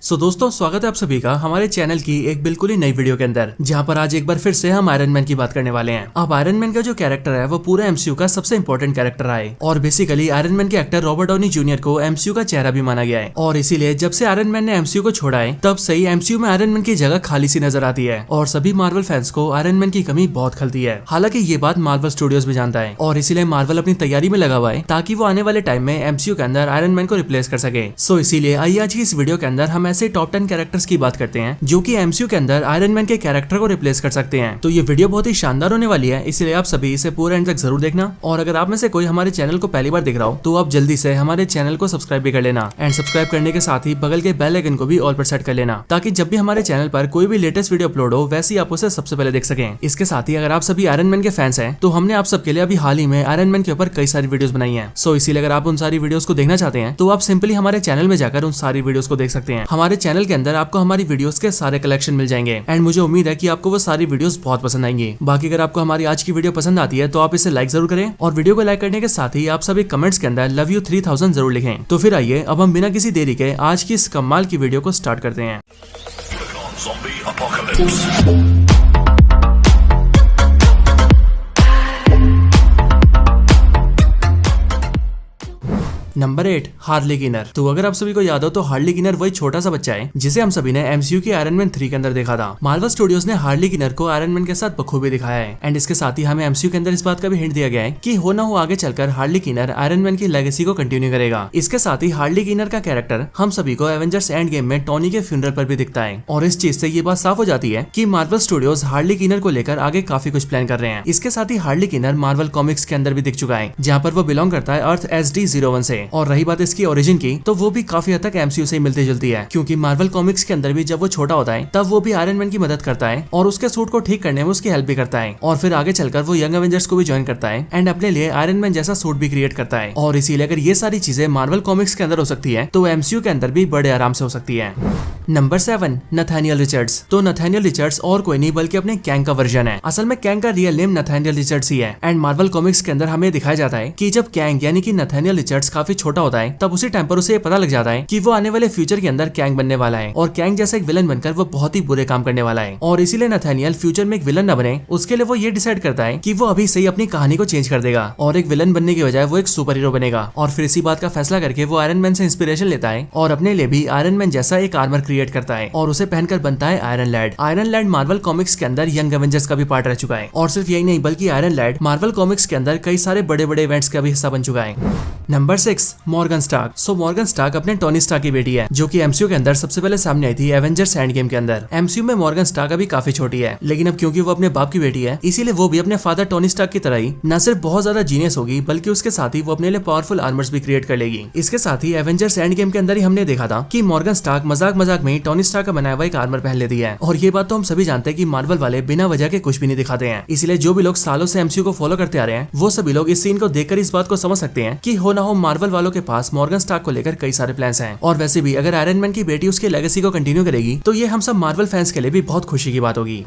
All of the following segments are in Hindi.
दोस्तों स्वागत है आप सभी का हमारे चैनल की एक बिल्कुल ही नई वीडियो के अंदर, जहां पर आज एक बार फिर से हम आयरन मैन की बात करने वाले हैं। अब आयरन मैन का जो कैरेक्टर है वो पूरे एमसीयू का सबसे इंपॉर्टेंट कैरेक्टर रहा है और बेसिकली आयरन मैन के एक्टर रॉबर्ट डाउनी जूनियर को एमसीयू का चेहरा भी माना गया है। और इसीलिए जब से आयरन मैन ने एमसीयू को छोड़ा है तब से ही एमसीयू में आयरन मैन की जगह खाली सी नजर आती है और सभी मार्वल फैंस को आयरन मैन की कमी बहुत खलती है। हालांकि ये बात मार्वल स्टूडियोज भी जानता है और इसीलिए मार्वल अपनी तैयारी में लगा हुआ है ताकि वो आने वाले टाइम में एमसीयू के अंदर आयरन मैन को रिप्लेस कर सके। सो इसीलिए आइए आज की इस वीडियो के अंदर हम ऐसे टॉप 10 कैरेक्टर्स की बात करते हैं जो कि एमसीयू के अंदर आयरन मैन के कैरेक्टर को रिप्लेस कर सकते हैं। तो ये वीडियो बहुत ही शानदार होने वाली है, इसलिए आप सभी इसे पूरा एंड तक जरूर देखना। और अगर आप में से कोई हमारे चैनल को पहली बार देख रहा हो तो आप जल्दी से हमारे चैनल को सब्सक्राइब भी कर लेना एंड सब्सक्राइब करने के साथ ही बगल के बेल आइकन को भी ऑल पर सेट कर लेना ताकि जब भी हमारे चैनल पर कोई भी लेटेस्ट वीडियो अपलोड हो वैसे ही आप उसे सबसे पहले देख सकें। इसके साथ ही अगर आप सभी आयरन मैन के फैंस हैं तो हमने आप सबके लिए अभी हाल ही में आयरन मैन के ऊपर कई सारी वीडियोस बनाई हैं। सो इसीलिए अगर आप उन सारी वीडियोस को देखना चाहते हैं तो आप सिंपली हमारे चैनल में जाकर उन सारी वीडियोस को देख सकते हैं। हमारे चैनल के अंदर आपको हमारी वीडियोस के सारे कलेक्शन मिल जाएंगे एंड मुझे उम्मीद है कि आपको वो सारी वीडियोस बहुत पसंद आएंगी। बाकी अगर आपको हमारी आज की वीडियो पसंद आती है तो आप इसे लाइक जरूर करें और वीडियो को लाइक करने के साथ ही आप सभी कमेंट्स के अंदर लव यू 3000 जरूर लिखें। तो फिर आइए अब हम बिना किसी देरी के आज की इस कमाल की वीडियो को स्टार्ट करते हैं। नंबर 8 हार्ली किनर। तो अगर आप सभी को याद हो तो हार्ली किनर वही छोटा सा बच्चा है जिसे हम सभी ने एमसीयू के आयरन मैन 3 के अंदर देखा था। मार्वल स्टूडियोज ने हार्ली किनर को आयरन मैन के साथ बखूबी दिखाया है एंड इसके साथ ही हमें एमसीयू के अंदर इस बात का भी हिंट दिया गया है कि हो ना हो आगे चलकर हार्ली किनर आयरन मैन की लेगेसी को कंटिन्यू करेगा। इसके साथ ही हार्ली किनर का कैरेक्टर हम सभी को एवेंजर्स एंड गेम में टोनी के फ्यूनरल पर भी दिखता है और इस चीज से ये बात साफ हो जाती है कि मार्वल स्टूडियोज हार्ली किनर को लेकर आगे काफी कुछ प्लान कर रहे हैं। इसके साथ ही हार्ली किनर मार्वल कॉमिक्स के अंदर भी दिख चुका है जहाँ पर वो बिलोंग करता है अर्थ SD01 से। और रही बात इसकी ओरिजिन की तो वो भी काफी हद तक एमसीयू से मिलती जुलती है क्योंकि मार्वल कॉमिक्स के अंदर भी जब वो छोटा होता है तब वो भी आयरन मैन की मदद करता है और उसके सूट को ठीक करने में उसकी हेल्प भी करता है और फिर आगे चलकर वो यंग एवेंजर्स को भी ज्वाइन करता है एंड अपने लिए आयरन मैन जैसा सूट भी क्रिएट करता है। और इसीलिए अगर ये सारी चीजें मार्वल कॉमिक्स के अंदर हो सकती है तो एमसीयू के अंदर भी बड़े आराम से हो सकती है। Number 7 Nathaniel Richards. तो नथानियल रिचर्ड्स और कोई नहीं बल्कि अपने कैंग का वर्जन है। असल में कैंग का रियल नेम नथानियल रिचर्ड्स ही है एंड मार्वल कॉमिक्स के अंदर हमें दिखाया जाता है कि जब कैंग यानी कि नथानियल रिचर्ड्स काफी छोटा होता है तब उसी टाइम पर उसे पता लग जाता है कि वो आने वाले फ्यूचर के अंदर कैंग बनने वाला है और कैंग जैसा एक विलन बनकर वो बहुत ही बुरे काम करने वाला है। और इसीलिए नथानियल फ्यूचर में एक विलन न बने उसके लिए वो ये डिसाइड करता है कि वो अभी से ही अपनी कहानी को चेंज कर देगा और एक विलन बनने की बजाय वो एक सुपर हीरो बनेगा। और फिर इसी बात का फैसला करके वो आयरन मैन से इंस्पिरेशन लेता है और अपने लिए भी आयरन मैन जैसा एक आर्मर क्रिएट करता है और उसे पहनकर बनता है Iron Lad. Iron Lad Marvel Comics के अंदर यंग एवेंजर्स का भी पार्ट रह चुका है और सिर्फ यही नहीं बल्कि आयरन लैड मार्वल कॉमिक्स के अंदर कई सारे बड़े बड़े इवेंट्स का भी हिस्सा बन चुका है। Number 6 Morgan Stark. So Morgan Stark अपने टोनी स्टार्क की बेटी है जो कि एमसीयू के अंदर सबसे पहले सामने आई थी एवेंजर्स एंड गेम के अंदर। एमसीयू में मॉर्गन स्टार्क अभी काफी छोटी है लेकिन अब क्योंकि वो अपने बाप की बेटी है इसीलिए वो भी अपने फादर टोनी स्टार्क की तरह ही न सिर्फ बहुत ज्यादा जीनियस होगी बल्कि उसके साथ ही वो अपने लिए पावरफुल आर्मर्स भी क्रिएट कर लेगी। इसके साथ ही एवेंजर्स एंड गेम के अंदर ही हमने देखा था कि मॉर्गन स्टार्क मजाक मजाक में टोनी स्टार्क का बनाया हुआ एक आर्मर पहन लेती है और ये बात तो हम सभी जानते हैं कि मार्वल वाले बिना वजह के कुछ भी नहीं दिखाते हैं। इसलिए जो भी लोग सालों से एमसीयू को फॉलो करते आ रहे हैं वो सभी लोग इस सीन को देखकर इस बात को समझ सकते हैं कि हो ना हो मार्वल वालों के पास मॉर्गन स्टार्क को लेकर कई सारे प्लान्स हैं। और वैसे भी अगर आयरन मैन की बेटी उसके लेगेसी को कंटिन्यू करेगी तो ये हम सब मार्वल फैंस के लिए भी बहुत खुशी की बात होगी।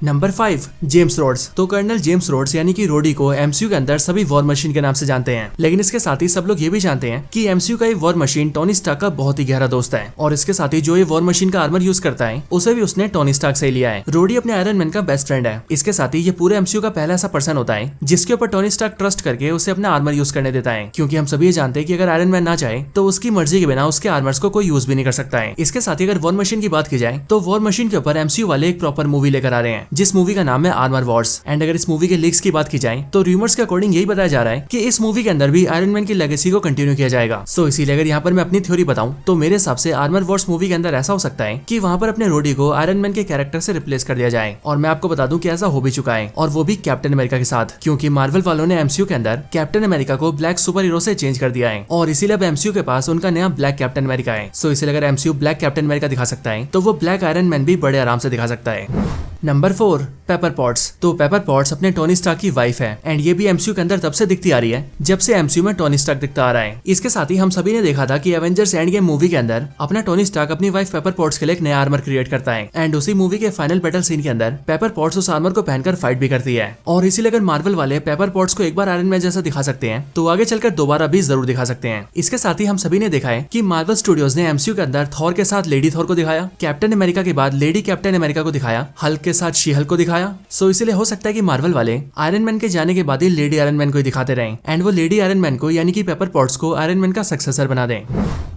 Number 5 James Rhodes. तो कर्नल जेम्स रोड्स यानी कि रोडी को एमसीयू के अंदर सभी वॉर मशीन के नाम से जानते हैं लेकिन इसके साथ ही सब लोग ये भी जानते हैं कि एमसीयू का ये वॉर मशीन टोनी स्टार्क का बहुत ही गहरा दोस्त है और इसके साथ ही जो ये वॉर मशीन का आर्मर यूज करता है उसे भी उसने टोनी स्टार्क से लिया है। रोडी अपने आयरन मैन का बेस्ट फ्रेंड है। इसके साथ ही ये पूरे एमसीयू का पहला ऐसा पर्सन होता है जिसके ऊपर टोनी स्टार्क ट्रस्ट करके उसे अपना आर्मर यूज करने देता है क्योंकि हम सभी जानते हैं कि अगर आयरन मैन ना चाहे तो उसकी मर्जी के बिना उसके आर्मर्स को कोई यूज भी नहीं कर सकता है। इसके साथ ही अगर वॉर मशीन की बात की जाए तो वॉर मशीन के ऊपर एमसीयू वाले एक प्रॉपर मूवी लेकर आ रहे हैं जिस मूवी का नाम है आर्मर वॉर्स एंड अगर इस मूवी के लीक्स की बात की जाए तो रूमर्स के अकॉर्डिंग यही बताया जा रहा है कि इस मूवी के अंदर भी आयरन मैन की लेगेसी को कंटिन्यू किया जाएगा। सो इसीलिए अगर यहाँ पर मैं अपनी थ्योरी बताऊं तो मेरे हिसाब से आर्मर वॉर्स मूवी के अंदर ऐसा हो सकता है कि वहाँ पर अपने रोडी को आयरन मैन के कैरेक्टर से रिप्लेस कर दिया जाए। और मैं आपको बता दूं कि ऐसा हो भी चुका है और वो भी कैप्टन अमेरिका के साथ क्योंकि मार्वल वालों ने एमसीयू के अंदर कैप्टन अमेरिका को ब्लैक सुपर हीरो से चेंज कर दिया है और इसीलिए अब एमसीयू के पास उनका नया ब्लैक कैप्टन अमेरिका है। सो इसीलिए अगर एमसीयू ब्लैक कैप्टन अमेरिका दिखा सकता है तो वो ब्लैक आयरन मैन भी बड़े आराम से दिखा सकता है। Number 4 paper pots. तो पेपर पॉट्स अपने टोनी स्टार्क की वाइफ है एंड ये भी एमसीयू के अंदर तब से दिखती आ रही है जब से एमसीयू में टोनी स्टार्क दिखता आ रहा है। इसके साथ ही हम सभी ने देखा था कि एवेंजर्स एंड गेम मूवी के अंदर अपना टोनी स्टार्क अपनी वाइफ पेपर पॉट्स के लिए एक नया आर्मर क्रिएट करता है एंड उसी मूवी के फाइनल बैटल सीन के अंदर पेपर पॉट्स उस आर्मर को पहनकर फाइट भी करती है। और इसीलिए अगर मार्वल वाले पेपर पॉट्स को एक बार आयरन मैन जैसा दिखा सकते हैं तो आगे चलकर दोबारा भी जरूर दिखा सकते हैं। इसके साथ ही हम सभी ने देखा है कि मार्वल स्टूडियोज ने एमसीयू के अंदर थॉर के साथ लेडी थॉर को दिखाया, कैप्टन अमेरिका के बाद लेडी कैप्टन अमेरिका को दिखाया, हल्क के साथ शी हल्क को दिखाया। सो इसीलिए हो सकता है कि मार्वल वाले आयरन मैन के जाने के बाद ही लेडी आयरन मैन को ही दिखाते रहे एंड वो लेडी आयरन मैन को यानी कि पेपर पॉट्स को आयरन मैन का सक्सेसर बना दें।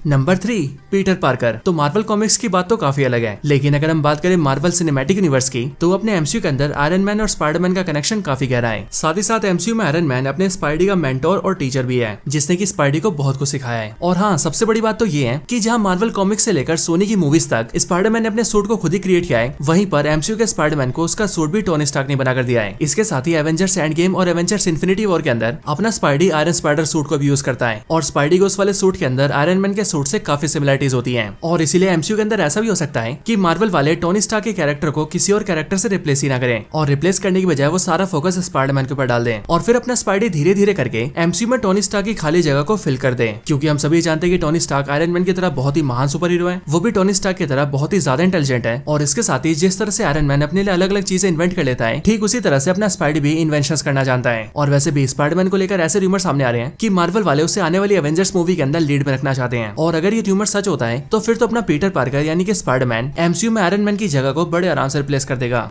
Number 3, Peter Parker. तो मार्वल कॉमिक्स की बात तो काफी अलग है, लेकिन अगर हम बात करें मार्वल सिनेमैटिक यूनिवर्स की तो अपने एमसीयू के अंदर आयरन मैन और स्पाइडरमैन का कनेक्शन काफी गहरा है। साथ ही साथ एमसीयू में आयरन मैन अपने स्पाइडी का मेंटोर और टीचर भी है जिसने कि स्पाइडी को बहुत कुछ सिखाया है। और हाँ, सबसे बड़ी बात तो ये है कि जहाँ मार्वल कॉमिक्स से लेकर सोनी की मूवीज तक स्पाइडरमैन ने अपने सूट को खुद ही क्रिएट किया है, वहीं पर एमसीयू के स्पाइडरमैन को उसका सूट भी टोनी स्टार्क ने बनाकर दिया है। इसके साथ ही एवेंजर्स एंड गेम और एवेंजर्स इन्फिनिटी वॉर के अंदर अपना स्पाइडी आयरन स्पाइडर सूट को भी यूज करता है और स्पाइडी को उस वाले सूट के अंदर आयरन मैन के सूट से काफी सिमिलरिटीज होती है। और इसीलिए एमसीयू के अंदर ऐसा भी हो सकता है कि मार्वल वाले टोनी स्टार्क के कैरेक्टर को किसी और कैरेक्टर से रिप्लेस ही ना करें और रिप्लेस करने की बजाय वो सारा फोकस स्पाइडरमैन के ऊपर डाल दें और फिर अपना स्पाइडी धीरे धीरे करके एमसीयू में टोनी स्टार्क की खाली जगह को फिल कर दें। क्योंकि हम सभी जानते हैं कि टोनी स्टार्क आयरन मैन की तरह बहुत ही महान सुपर हीरो है, वो भी टोनी स्टार्क की तरह बहुत ही ज्यादा इंटेलिजेंट है। और इसके साथ ही जिस तरह से आयरन मैन अपने लिए अलग अलग चीजें इन्वेंट कर लेता है, ठीक उसी तरह से अपना स्पाइडी भी इन्वेंशंस करना जानता है। और वैसे भी स्पाइडरमैन को लेकर ऐसे रूमर सामने आ रहे हैं कि मार्वल वाले उसे आने वाली एवेंजर्स मूवी के अंदर लीड में रखना चाहते हैं। और अगर ये रूमर सच होता है तो फिर तो अपना पीटर पार्कर यानी कि स्पाइडरमैन एमसीयू में आयरन मैन की जगह को बड़े आराम से रिप्लेस कर देगा।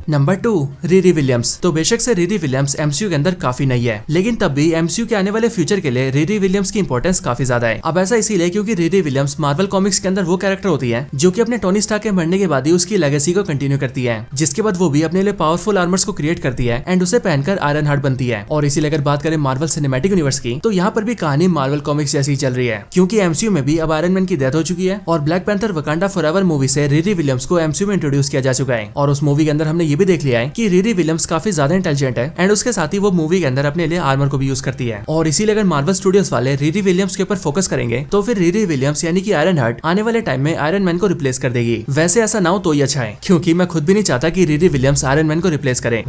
Number 2, Riri Williams. तो बेशक से रिरी विलियम्स एमसीयू के अंदर काफी नई है, लेकिन तब भी एमसीयू के आने वाले फ्यूचर के लिए रिरी विलियम्स की इंपॉर्टेंस काफी ज्यादा है। अब ऐसा इसीलिए क्योंकि रिरी विलियम्स मार्वल कॉमिक्स के अंदर वो कैरेक्टर होती है जो कि अपने टोनी स्टार्क के मरने के बाद ही उसकी लेगेसी को कंटिन्यू करती है, जिसके बाद वो भी अपने लिए पावरफुल आर्मर्स को क्रिएट करती है एंड उसे पहनकर आयरन हार्ट बनती है। और इसीलिए अगर बात करें मार्वल सिनेमैटिक यूनिवर्स की तो यहाँ पर भी कहानी मार्वल कॉमिक्स जैसी चल रही है, क्योंकि एमसीयू में भी अब आयरन मैन की डेथ हो चुकी है और black panther Wakanda forever movie से रिरी विलियम्स को एमसीयू में इंट्रोड्यूस किया जा चुका है। और उस मूवी के अंदर हमने ये भी देख लिया है कि रिरी विलियम्स काफी ज्यादा इंटेलिजेंट है एंड उसके साथ ही वो मूवी के अंदर अपने लिए आर्मर को भी यूज करती है। और इसीलिए अगर मार्वल स्टूडियोज वाले रिरी विलियम्स के ऊपर फोकस करेंगे तो फिर रिरी विलियम्स यानी कि आयरन हार्ट आने वाले टाइम में आयरन मैन को रिप्लेस कर देगी। वैसे ऐसा ना हो तो ही अच्छा है, क्योंकि मैं खुद भी नहीं चाहता कि रिरी विलियम्स आयरन मैन को रिप्लेस करे।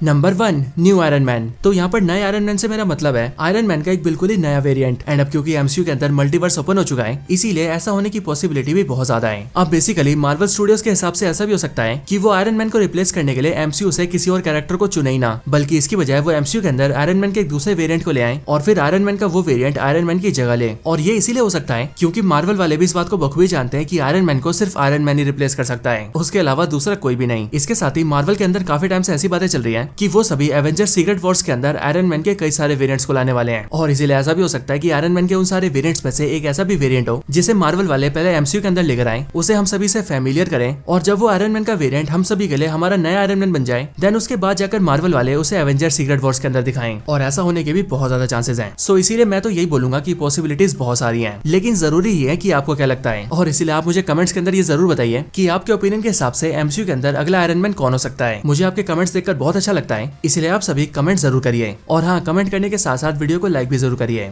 Number 1, new iron man. तो यहाँ पर नए आयरन मैन से मेरा मतलब है आयरन मैन का एक बिल्कुल ही नया वेरिएंट। एंड अब क्योंकि एमसीयू के अंदर मल्टीवर्स ओपन हो चुका है, इसीलिए ऐसा होने की पॉसिबिलिटी भी बहुत ज्यादा है। अब बेसिकली मार्वल स्टूडियोज के हिसाब से ऐसा भी हो सकता है कि वो आयरन मैन को रिप्लेस करने के लिए एमसीयू से किसी और कैरेक्टर को चुने ही ना, बल्कि इसकी बजाय वो एमसीयू के अंदर आयरन मैन के एक दूसरे वेरिएंट को ले आए और फिर आयरन मैन का वो वेरिएंट आयरन मैन की जगह ले। और ये इसीलिए हो सकता है क्योंकि मार्वल वाले भी इस बात को बखूबी जानते हैं कि आयरन मैन को सिर्फ आयरन मैन ही रिप्लेस कर सकता है, उसके अलावा दूसरा कोई भी नहीं। इसके साथ ही मार्वल के अंदर काफी टाइम से ऐसी बातें चल रही है कि वो सभी एवेंजर्स सीक्रेट वॉर्स के अंदर आयरन मैन के कई सारे वेरिएंट्स को लाने वाले हैं। और इसीलिए ऐसा भी हो सकता है कि आयरन मैन के उन सारे वेरिएंट्स में से एक ऐसा भी वेरिएंट हो जिसे मार्वल वाले पहले एमसीयू के अंदर लेकर आए, उसे हम सभी से फैमिलियर करें और जब वो आयरन मैन का वेरिएंट हम सभी के लिए हमारा नया आयरन मैन बन जाए, देन उसके बाद जाकर मार्वल वाले उसे एवेंजर्स सीक्रेट वॉर्स के अंदर दिखाएं। और ऐसा होने के भी बहुत ज्यादा चांसेस हैं। सो इसीलिए मैं तो यही बोलूंगा कि पॉसिबिलिटीज बहुत सारी हैं, लेकिन जरूरी ये है कि आपको क्या लगता है। और इसीलिए आप मुझे कमेंट्स के अंदर ये जरूर बताइए कि आपके ओपिनियन के हिसाब से एमसीयू के अंदर अगला आयरन मैन कौन हो सकता है। मुझे आपके कमेंट्स देखकर बहुत अच्छा लगता है, इसलिए आप सभी कमेंट जरूर करिए। और हाँ, कमेंट करने के साथ साथ वीडियो को लाइक भी जरूर करिए।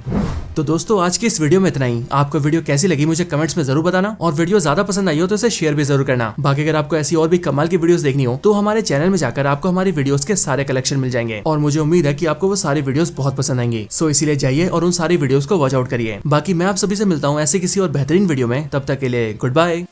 तो दोस्तों, आज की इस वीडियो में इतना ही। आपको वीडियो कैसी लगी मुझे कमेंट्स में जरूर बताना, और वीडियो ज्यादा पसंद आई हो तो इसे शेयर भी जरूर करना। बाकी अगर आपको ऐसी और भी कमाल की वीडियोस देखनी हो तो हमारे चैनल में जाकर आपको हमारी वीडियोस के सारे कलेक्शन मिल जाएंगे, और मुझे उम्मीद है कि आपको वो सारी वीडियोस बहुत पसंद आएंगी। सो इसीलिए जाइए और उन सारी वीडियोस को वॉच आउट करिए। बाकी मैं आप सभी से मिलता हूँ ऐसे किसी और बेहतरीन वीडियो में, तब तक के लिए गुड बाय।